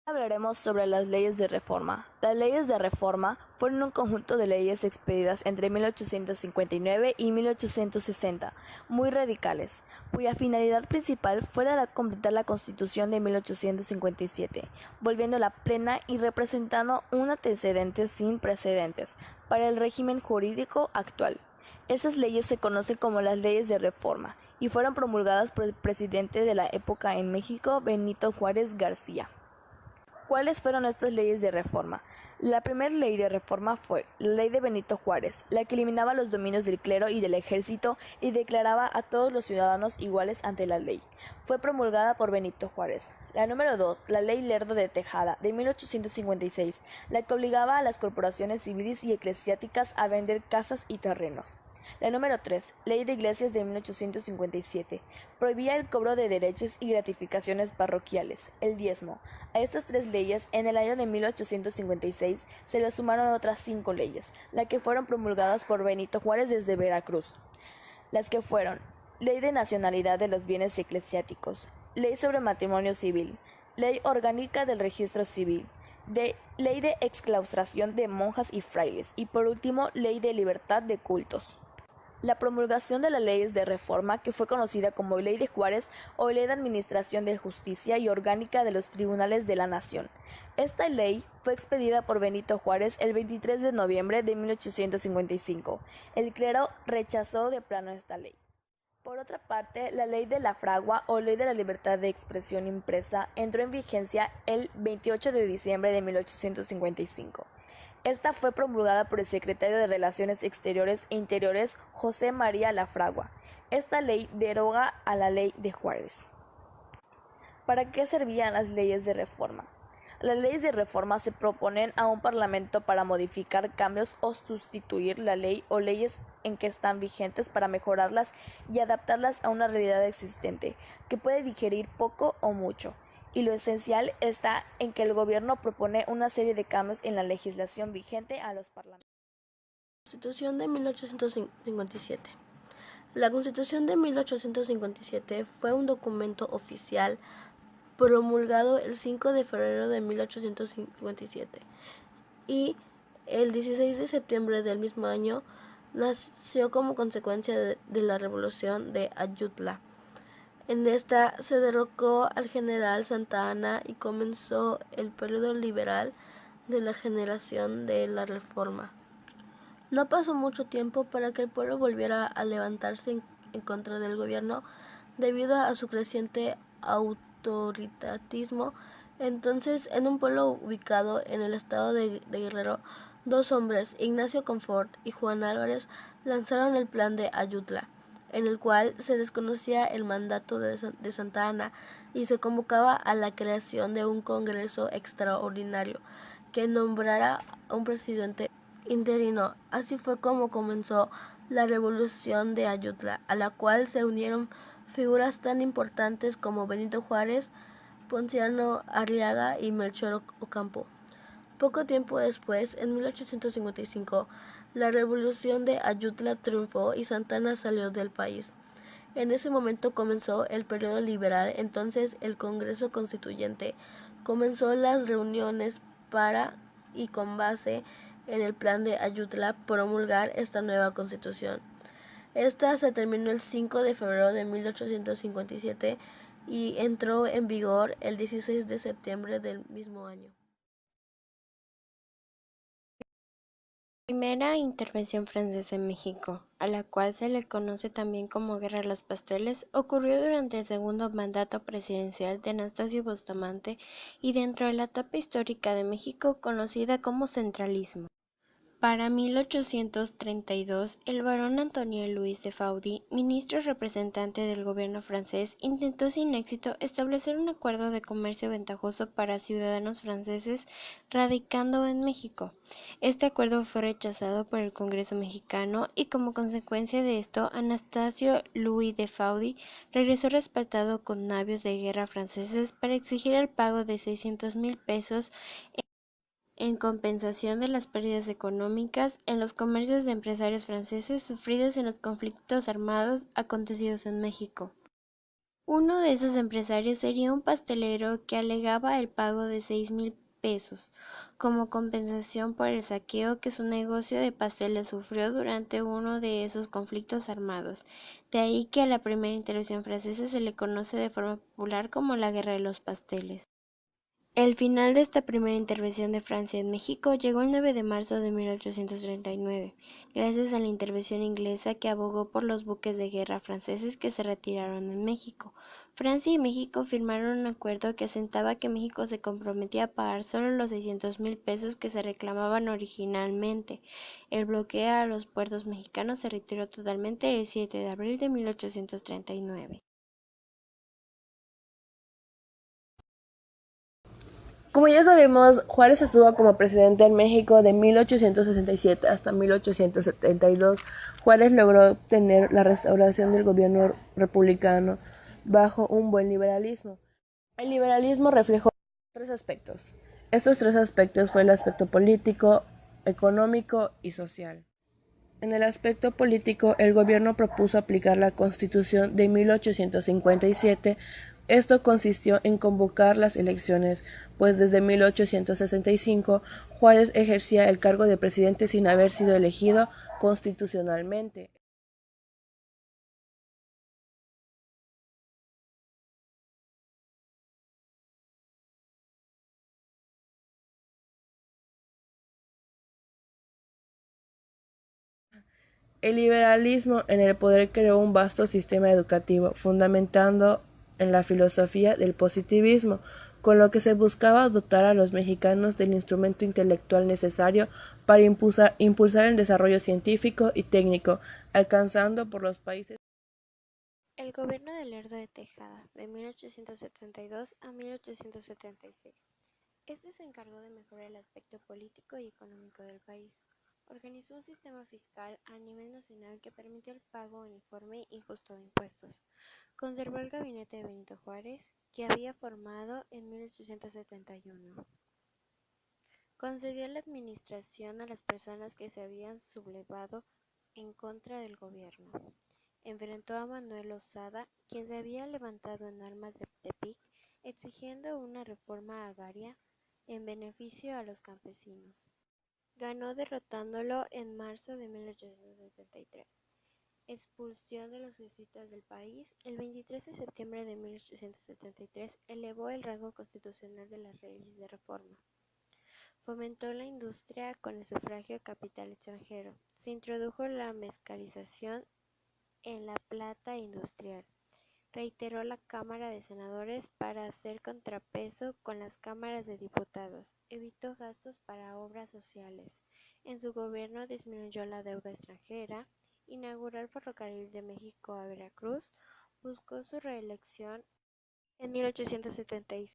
Hablaremos sobre las leyes de reforma. Las leyes de reforma fueron un conjunto de leyes expedidas entre 1859 y 1860, muy radicales, cuya finalidad principal fue la de completar la Constitución de 1857, volviéndola plena y representando un antecedente sin precedentes para el régimen jurídico actual. Esas leyes se conocen como las leyes de reforma y fueron promulgadas por el presidente de la época en México, Benito Juárez García. ¿Cuáles fueron estas leyes de reforma? La primera ley de reforma fue la ley de Benito Juárez, la que eliminaba los dominios del clero y del ejército y declaraba a todos los ciudadanos iguales ante la ley. Fue promulgada por Benito Juárez. La número 2, la ley Lerdo de Tejada, de 1856, la que obligaba a las corporaciones civiles y eclesiásticas a vender casas y terrenos. La número 3, Ley de Iglesias de 1857, prohibía el cobro de derechos y gratificaciones parroquiales, el diezmo. A estas 3 leyes, en el año de 1856, se le sumaron otras 5 leyes, las que fueron promulgadas por Benito Juárez desde Veracruz. Las que fueron: Ley de Nacionalidad de los Bienes Eclesiásticos, Ley sobre Matrimonio Civil, Ley Orgánica del Registro Civil, Ley de Exclaustración de Monjas y Frailes y, por último, Ley de Libertad de Cultos. La promulgación de las leyes de reforma, que fue conocida como Ley de Juárez o Ley de Administración de Justicia y Orgánica de los Tribunales de la Nación. Esta ley fue expedida por Benito Juárez el 23 de noviembre de 1855. El clero rechazó de plano esta ley. Por otra parte, la Ley de la Fragua o Ley de la Libertad de Expresión Impresa entró en vigencia el 28 de diciembre de 1855. Esta fue promulgada por el secretario de Relaciones Exteriores e Interiores, José María Lafragua. Esta ley deroga a la Ley de Juárez. ¿Para qué servían las leyes de reforma? Las leyes de reforma se proponen a un parlamento para modificar cambios o sustituir la ley o leyes en que están vigentes para mejorarlas y adaptarlas a una realidad existente, que puede diferir poco o mucho. Y lo esencial está en que el gobierno propone una serie de cambios en la legislación vigente a los parlamentos. Constitución de 1857. La Constitución de 1857 fue un documento oficial promulgado el 5 de febrero de 1857 y el 16 de septiembre del mismo año nació como consecuencia de la Revolución de Ayutla. En esta se derrocó al general Santa Anna y comenzó el periodo liberal de la generación de la Reforma. No pasó mucho tiempo para que el pueblo volviera a levantarse en contra del gobierno debido a su creciente autoritarismo. Entonces, en un pueblo ubicado en el estado de Guerrero, 2 hombres, Ignacio Confort y Juan Álvarez, lanzaron el plan de Ayutla, en el cual se desconocía el mandato de Santa Anna y se convocaba a la creación de un congreso extraordinario que nombrara a un presidente interino. Así fue como comenzó la Revolución de Ayutla, a la cual se unieron figuras tan importantes como Benito Juárez, Ponciano Arriaga y Melchor Ocampo. Poco tiempo después, en 1855, la Revolución de Ayutla triunfó y Santa Anna salió del país. En ese momento comenzó el periodo liberal. Entonces el Congreso Constituyente comenzó las reuniones para y con base en el plan de Ayutla promulgar esta nueva Constitución. Esta se terminó el 5 de febrero de 1857 y entró en vigor el 16 de septiembre del mismo año. Primera intervención francesa en México, a la cual se le conoce también como Guerra de los Pasteles, ocurrió durante el segundo mandato presidencial de Anastasio Bustamante y dentro de la etapa histórica de México conocida como centralismo. Para 1832, el barón Antonio Louis de Faudy, ministro representante del gobierno francés, intentó sin éxito establecer un acuerdo de comercio ventajoso para ciudadanos franceses radicando en México. Este acuerdo fue rechazado por el Congreso mexicano y como consecuencia de esto, Anastasio Louis de Faudy regresó respaldado con navios de guerra franceses para exigir el pago de 600,000 pesos en compensación de las pérdidas económicas en los comercios de empresarios franceses sufridos en los conflictos armados acontecidos en México. Uno de esos empresarios sería un pastelero que alegaba el pago de 6,000 pesos como compensación por el saqueo que su negocio de pasteles sufrió durante uno de esos conflictos armados. De ahí que a la primera intervención francesa se le conoce de forma popular como la Guerra de los Pasteles. El final de esta primera intervención de Francia en México llegó el 9 de marzo de 1839, gracias a la intervención inglesa que abogó por los buques de guerra franceses que se retiraron en México. Francia y México firmaron un acuerdo que asentaba que México se comprometía a pagar solo los 600,000 pesos que se reclamaban originalmente. El bloqueo a los puertos mexicanos se retiró totalmente el 7 de abril de 1839. Como ya sabemos, Juárez estuvo como presidente en México de 1867 hasta 1872. Juárez logró obtener la restauración del gobierno republicano bajo un buen liberalismo. El liberalismo reflejó tres aspectos. Estos tres aspectos fue el aspecto político, económico y social. En el aspecto político, el gobierno propuso aplicar la Constitución de 1857. Esto consistió en convocar las elecciones, pues desde 1865 Juárez ejercía el cargo de presidente sin haber sido elegido constitucionalmente. El liberalismo en el poder creó un vasto sistema educativo, fundamentando en la filosofía del positivismo, con lo que se buscaba dotar a los mexicanos del instrumento intelectual necesario para impulsar el desarrollo científico y técnico, alcanzando por los países. El gobierno de Lerdo de Tejada, de 1872 a 1876. Este se encargó de mejorar el aspecto político y económico del país. Organizó un sistema fiscal a nivel nacional que permitió el pago uniforme y justo de impuestos. Conservó el gabinete de Benito Juárez, que había formado en 1871. Concedió la administración a las personas que se habían sublevado en contra del gobierno. Enfrentó a Manuel Lozada, quien se había levantado en armas de Tepic, exigiendo una reforma agraria en beneficio a los campesinos. Ganó derrotándolo en marzo de 1873. Expulsión de los jesuitas del país. El 23 de septiembre de 1873 elevó el rango constitucional de las leyes de reforma. Fomentó la industria con el sufragio capital extranjero. Se introdujo la mezcalización en la plata industrial. Reiteró la Cámara de Senadores para hacer contrapeso con las cámaras de diputados. Evitó gastos para obras sociales. En su gobierno disminuyó la deuda extranjera. Inauguró el ferrocarril de México a Veracruz. Buscó su reelección en 1876.